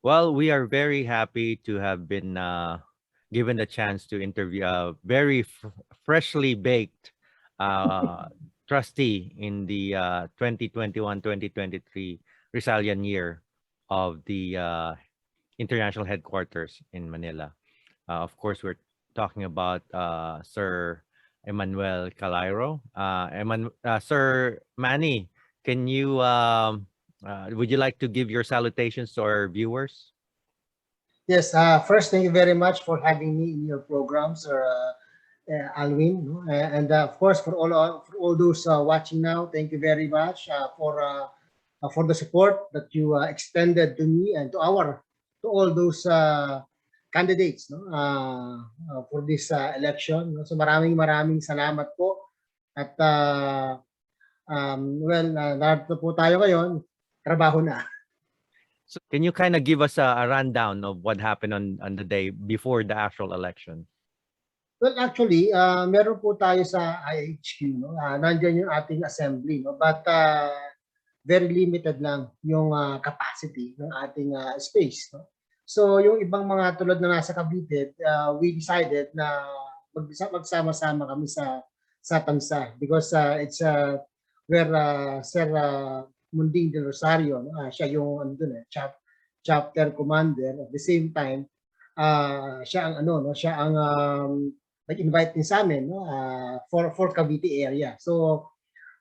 Well, we are very happy to have been given the chance to interview a very freshly baked uh, trustee in the 2021-2023 Rizalian year of the international headquarters in Manila. Of course, we're talking about Sir Emmanuel Calairo. Sir Manny, can you would you like to give your salutations to our viewers? Yes, first, thank you very much for having me in your programs, or Alwin, no? And of course for all those watching now, thank you very much for the support that you extended to me and to all those candidates, no? For this election. No? So maraming salamat po at narito po tayo ngayon, trabaho na. So can you kind of give us a rundown of what happened on the day before the actual election? Well, actually, meron po tayo sa IHQ, no? Nandiyan yung ating assembly, no? But very limited lang yung capacity ng ating space, no? So, yung ibang mga tulad na nasa Cavite, we decided na magsama-sama kami sa Tansa because it's where Sir Munding del Rosario, no? Siya yung chapter commander. At the same time, siya ang siya ang nag-invite din sa amin, no, for Cavite area. So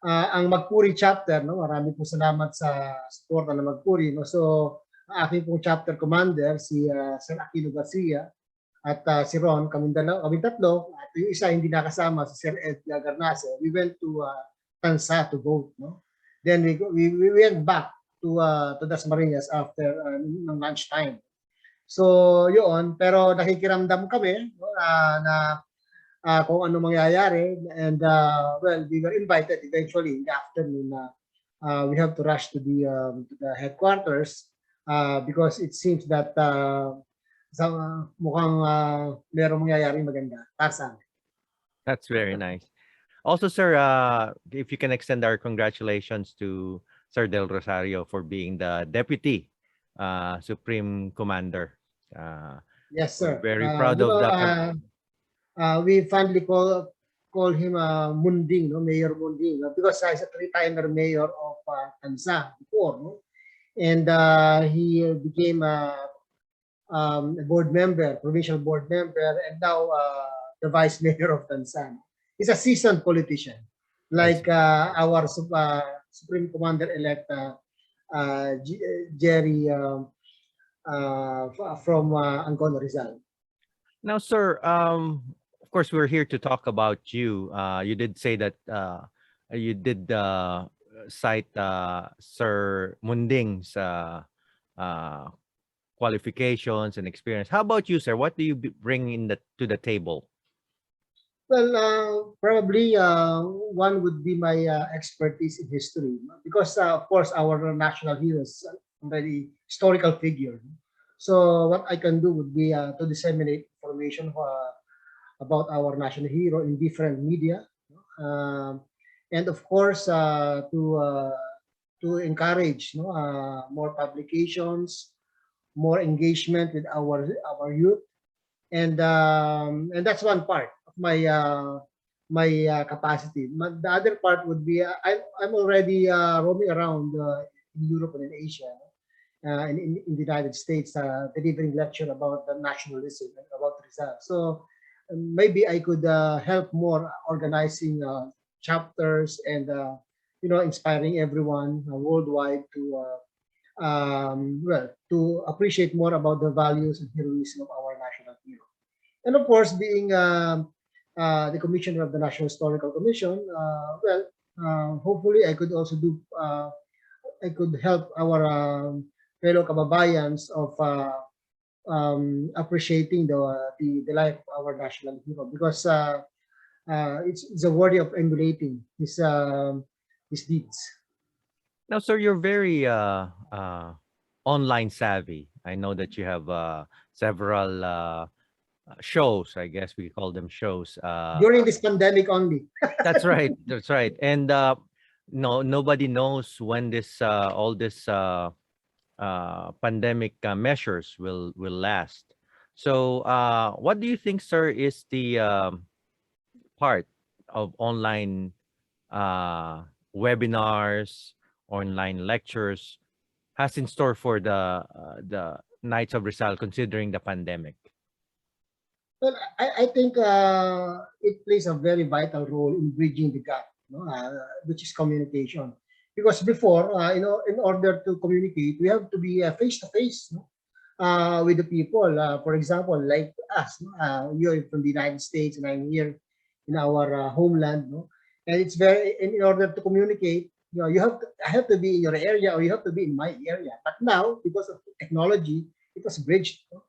ang Magpuri chapter, no, marami po salamat sa suporta ng Magpuri, no. So ang aking pong chapter commander si Sir Aquino Garcia at si Ron, kaming tatlo, at yung isa hindi nakasama si Sir Ed Garnace. We went to Tansa to vote, no. Then we went back to Dasmariñas after ng lunchtime. So yun, pero nakikiramdam kami, no, na kung ano mangyayari, and well, we were invited eventually in the afternoon. We have to rush to the headquarters because it seems that mukhang merong mangyayaring maganda para sa amin. That's very nice. Also, sir, if you can extend our congratulations to Sir Del Rosario for being the Deputy Supreme Commander. Yes, sir. We're very proud of that. We finally call him Munding, no? Mayor Munding, no? Because he's a three-timer mayor of Tansa before, no? And he became a board member, provincial board member, and now the vice mayor of Tansa. He's a seasoned politician, like our Supreme Commander-elect Jerry from Angon Rizal. Now, sir, of course, we're here to talk about you. You did say that you did cite Sir Munding's qualifications and experience. How about you, sir? What do you bring to the table? Well, probably one would be my expertise in history, because of course our national hero is a very historical figure. So what I can do would be to disseminate information about our national hero in different media, and of course to encourage, more publications, more engagement with our youth, and that's one part of my capacity. The other part would be I'm already roaming around in Europe and in Asia, in the United States, delivering lecture about the nationalism and about Rizal. So maybe I could help more organizing chapters and inspiring everyone worldwide to appreciate more about the values and heroism of our national hero. And of course, being the commissioner of the National Historical Commission, hopefully I could also I could help our fellow kababayans of appreciating the life of our national hero, because it's a worthy of emulating his deeds. Now, sir, you're very online savvy. I know that you have several shows. I guess we call them shows. During this pandemic only. That's right. That's right. And no, nobody knows when this all this pandemic measures will last. So, what do you think, sir, is the part of online uh, webinars, online lectures has in store for the Knights of Rizal, considering the pandemic? Well, I think it plays a very vital role in bridging the gap, no? Which is communication. Because before, in order to communicate, we have to be face to face, no? With the people. For example, like us, no? You're from the United States, and I'm here in our homeland, no? And it's very in order to communicate. I have to be in your area, or you have to be in my area. But now, because of technology, it was bridged. No?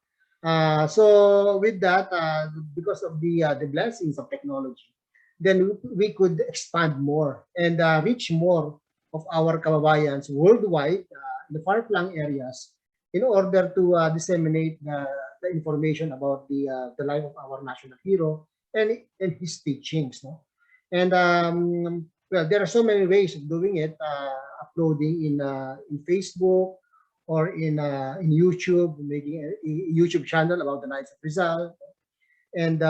So with that, because of the blessings of technology, then we could expand more and reach more of our kababayans worldwide in the far-flung areas in order to disseminate the information about the life of our national hero and his teachings. No? And well, there are so many ways of doing it, uploading in Facebook, or in YouTube, making a YouTube channel about the Knights of Rizal, and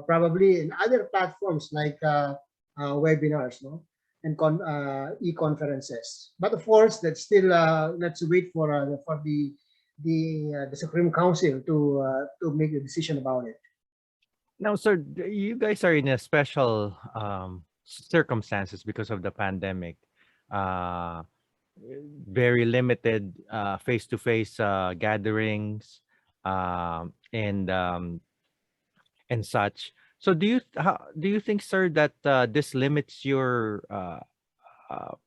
probably in other platforms like webinars, no, and e-conferences. But of course, that's still let's wait for the Supreme Council to make a decision about it. Now, sir, you guys are in a special circumstances because of the pandemic. Uh, Very limited face-to-face gatherings, and such. So do you think, sir, that this limits your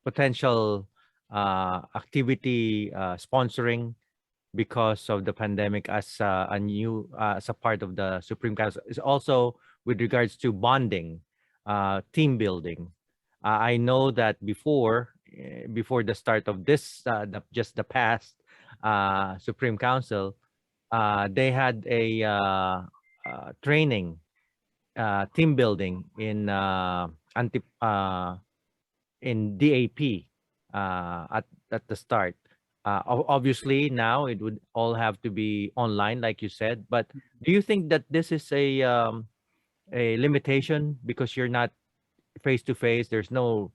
potential activity sponsoring because of the pandemic, as a new as a part of the Supreme Council? Is also with regards to bonding, team building. I know that before the start of this, just the past Supreme Council, they had a training, team building in DAP at the start. Obviously, now it would all have to be online, like you said. But do you think that this is a limitation because you're not face to face? There's no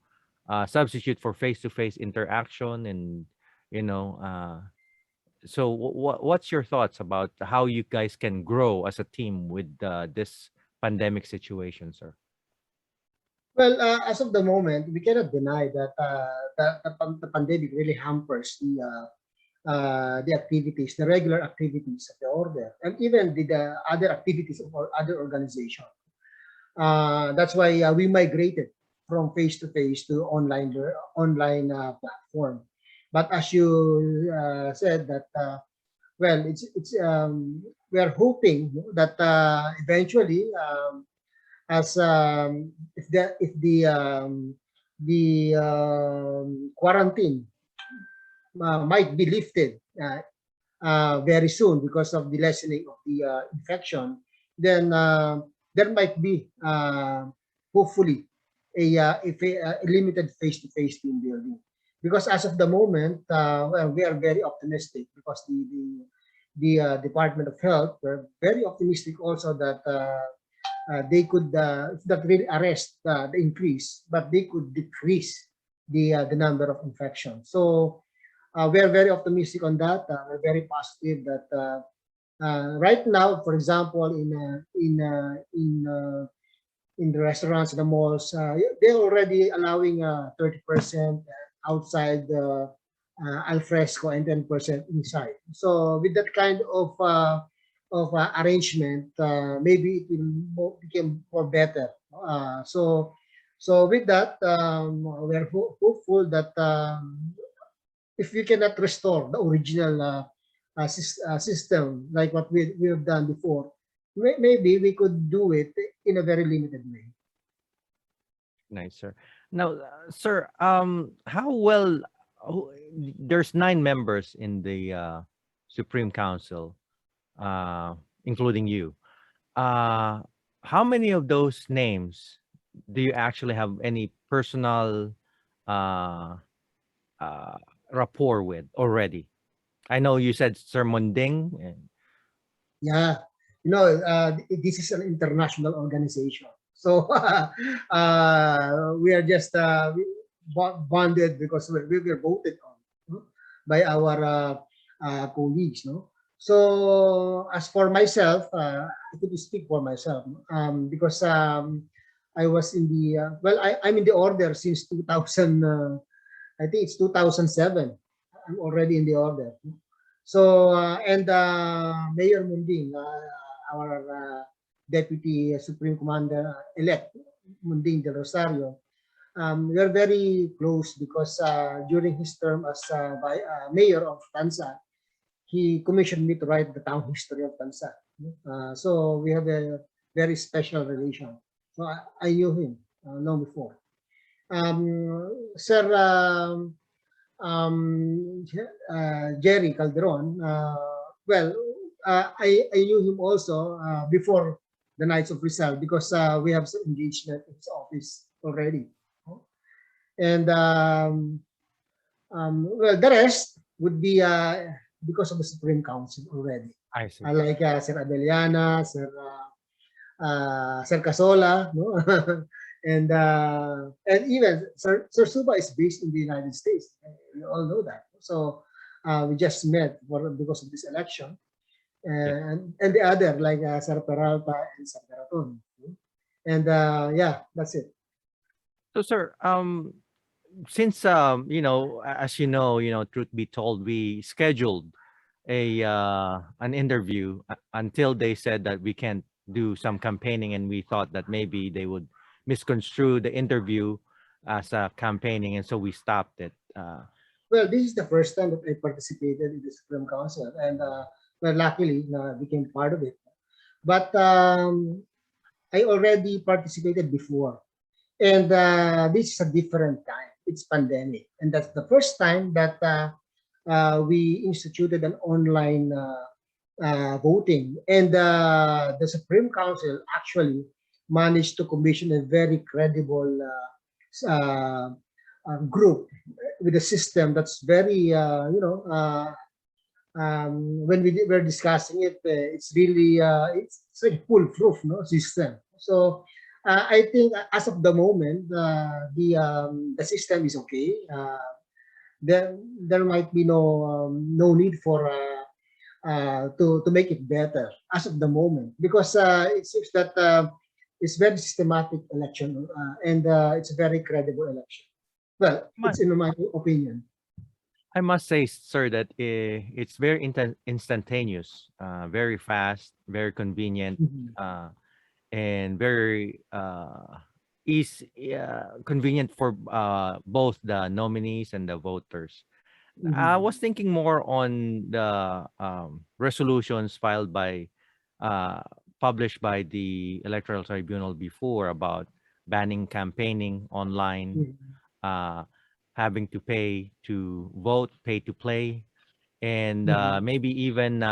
substitute for face to face interaction, and you know. So, what's your thoughts about how you guys can grow as a team with this pandemic situation, sir? Well, as of the moment, we cannot deny that the pandemic really hampers the activities, the regular activities of the order, and even the other activities of our other organizations. That's why we migrated from face to face to online platform. But as you said that well, it's we are hoping that eventually, as if the quarantine might be lifted very soon because of the lessening of the infection, then there might be hopefully a limited face-to-face team building. Because as of the moment, well, we are very optimistic because the Department of Health were very optimistic also that they could not really arrest the increase, but they could decrease the number of infections. So we are very optimistic on that. We're very positive that right now, for example, in the restaurants, the malls, they're already allowing 30% outside the al fresco and 10% inside. So with that kind of arrangement, maybe it will become more better. So with that, we're hopeful that if we cannot restore the original system like what we have done before, maybe we could do it in a very limited way. Nice, sir. Now, sir, how well? There's 9 members in the Supreme Council, uh, including you. Uh, how many of those names do you actually have any personal uh, uh, rapport with already? I know you said Sir Munding. Yeah, this is an international organization. So we are just bonded because we were voted on, no, by our colleagues. No? So as for myself, I could speak for myself, no? Because I was in the, I'm in the order since 2000, I think it's 2007. I'm already in the order. So, and Mayor Munding, our Deputy Supreme Commander-elect, Munding del Rosario, we are very close because during his term as mayor of Tansa, he commissioned me to write the town history of Tansa. So we have a very special relation. So I knew him long before. Sir Jerry Calderon, I knew him also before the Knights of Rizal because we have some engagement in his office already. And the rest would be because of the Supreme Council already. I see. Like Sir Abeliana, Sir Casola, no? And even Sir Suba is based in the United States. We all know that. So we just met because of this election. And the other, like Sir Peralta and Sir Caraton. And yeah, that's it. So, sir, since as truth be told, we scheduled an interview until they said that we can't do some campaigning, and we thought that maybe they would misconstrue the interview as a campaigning, and so we stopped it. Well, this is the first time that I participated in the Supreme Council, and luckily became part of it. But I already participated before, and this is a different time. It's pandemic, and that's the first time that we instituted an online voting, and the Supreme Council actually managed to commission a very credible group with a system that's very, when we were discussing it, it's really it's like foolproof, no, system. So I think as of the moment, the system is okay. There might be no need for to make it better as of the moment because it seems that it's very systematic election and it's a very credible election. Well, it's in my opinion. I must say, sir, that it's very instantaneous, very fast, very convenient, and very easy, convenient for both the nominees and the voters. I was thinking more on the resolutions filed by, published by the Electoral Tribunal before about banning campaigning online, having to pay to vote, pay to play, and maybe even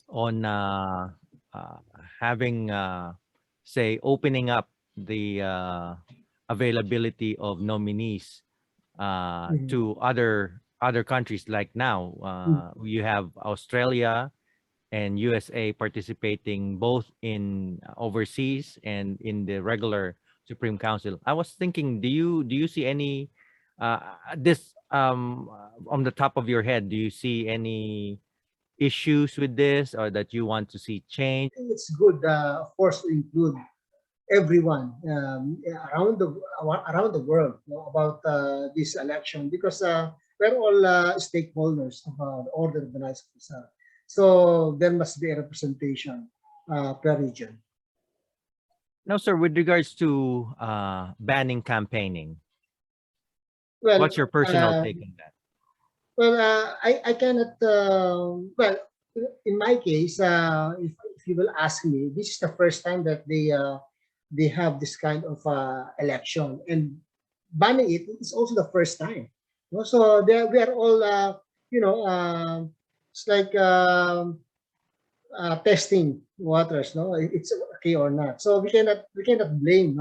on having, say, opening up the availability of nominees to other countries. Like now, you have Australia and USA participating both in overseas and in the regular Supreme Council. I was thinking, do you see any this on the top of your head? Do you see any issues with this, or that you want to see change? It's good, of course, to include everyone around the world, about this election because we're all stakeholders of the Order of the Knights of Rizal. So there must be a representation per region. No, sir. With regards to banning campaigning, Well, what's your personal take on that? well, I cannot. Well, in my case, if you will ask me, this is the first time that they have this kind of election, and banning it is also the first time. So we are all, it's like testing waters. No, it's okay or not. So we cannot blame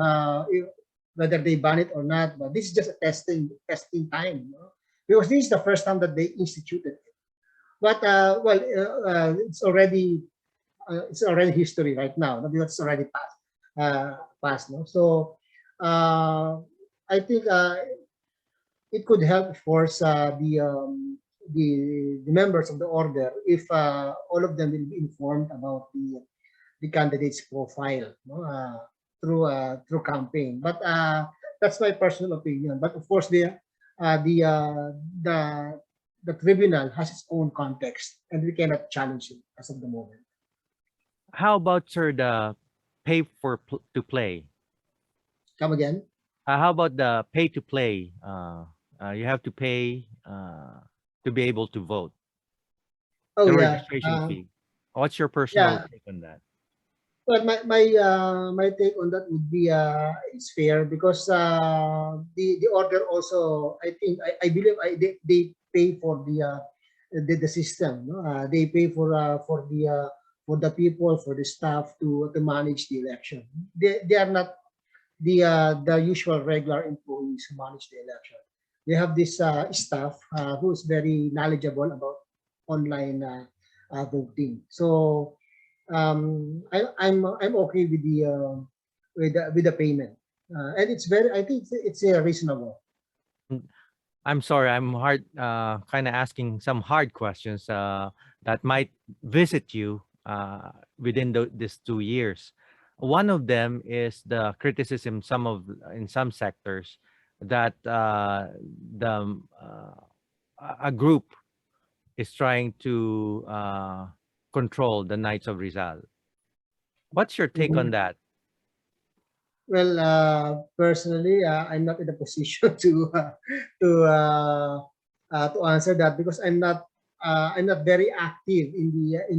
whether they ban it or not. But this is just a testing time. Because this is the first time that they instituted it. But well, it's already history right now. No? Because it's already past. No, so I think it could help, of course, the members of the order if all of them will be informed about the candidate's profile, no, through campaign. But that's my personal opinion. But of course, the the tribunal has its own context, and we cannot challenge it as of the moment. How about, sir, the pay to play? Come again? How about the pay to play? You have to pay to be able to vote. Oh The yeah, registration fee. What's your personal yeah. take on that? Well, my take on that would be it's fair because the order also, I believe they pay for the system, no? They pay for the people, for the staff to manage the election. They are not the usual regular employees who manage the election. They have this staff who is very knowledgeable about online voting. So I'm okay with the payment, and it's very, I think it's reasonable. Mm, I'm sorry, I'm kind of asking some hard questions that might visit you within these 2 years. One of them is the criticism in some sectors that a group is trying to control the Knights of Rizal. What's your take on Mhm. that? Well, personally, I'm not in a position to to answer that because I'm not very active in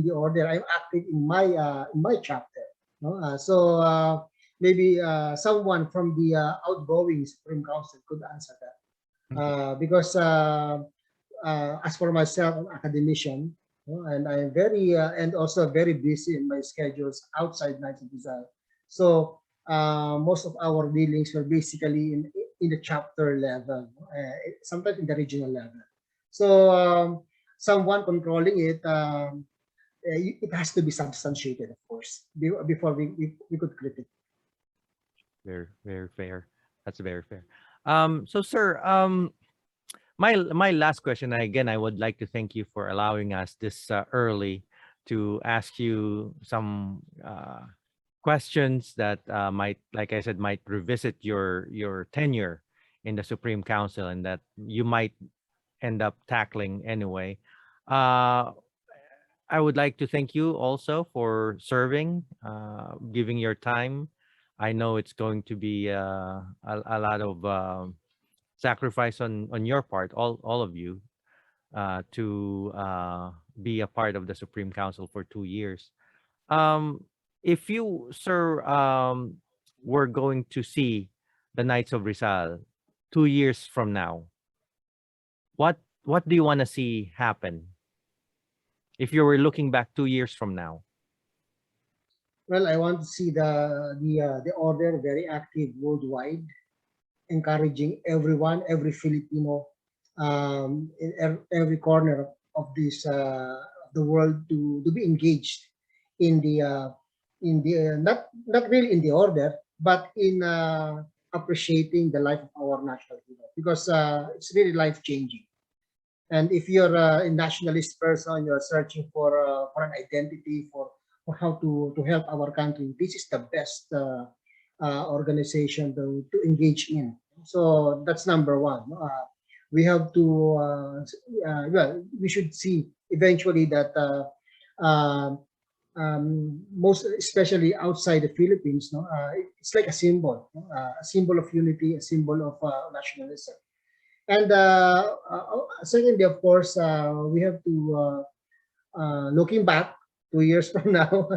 the order. I'm active in my chapter. No? Maybe someone from the outgoing Supreme Council could answer that. Because as for myself, I'm an academician, no? And I'm very and also very busy in my schedules outside Knights of Rizal. So most of our dealings were basically in the chapter level, sometimes in the regional level. So someone controlling it, it has to be substantiated, of course, before we could critique. Very, very fair. That's very fair. So, sir, my last question, again, I would like to thank you for allowing us this early to ask you some questions that might, like I said, might revisit your tenure in the Supreme Council, and that you might end up tackling anyway. Uh, I would like to thank you also for serving, giving your time. I know it's going to be a lot of sacrifice on your part, all of you, to be a part of the Supreme Council for 2 years. Um, if you, sir, were going to see the Knights of Rizal 2 years from now, what do you want to see happen? If you were looking back 2 years from now. Well, I want to see the order very active worldwide, encouraging everyone, every Filipino, in every corner of this the world to be engaged in the not really in the order, but in appreciating the life of our national hero because it's really life changing. And if you're a nationalist person, you're searching for an identity for how to help our country. This is the best organization to engage in. So that's number one. We have to well, we should see eventually that most especially outside the Philippines, no, it's like a symbol, no? A symbol of unity, a symbol of nationalism. And secondly, of course, we have to looking back 2 years from now,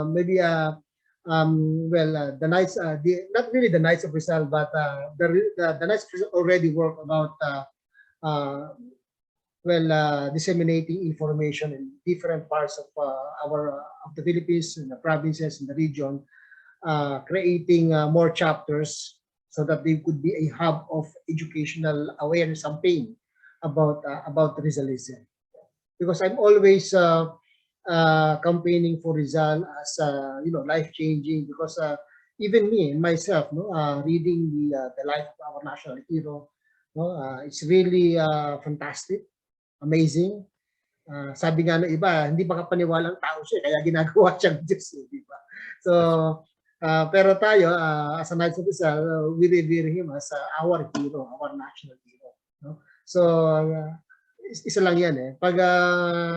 maybe the Knights, not really the Knights of Rizal, but the Knights of Rizal already work about uh, disseminating information in different parts of our of the Philippines, in the provinces, in the region, creating more chapters so that they could be a hub of educational awareness campaign about Rizalism. because I'm always campaigning for Rizal as life-changing, because even me myself, reading the life of our national hero, it's really fantastic, amazing. Sabi nga ng iba, hindi makapaniwalang tao siya, kaya ginagawa siyang Diyos, di ba? So, pero tayo, as a Knights of Rizal, we revere him as our hero, our national hero. No? So, isa lang yan eh. Pag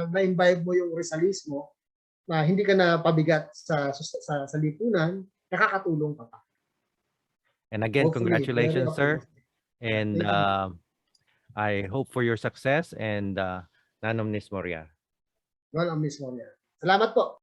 na-imbibe mo yung Rizalismo, hindi ka na pabigat sa lipunan, nakakatulong ka pa. And again, Hopefully, congratulations, sir. And I hope for your success, and Nanom Nis Moria. Nanom Nis Moria. Salamat po.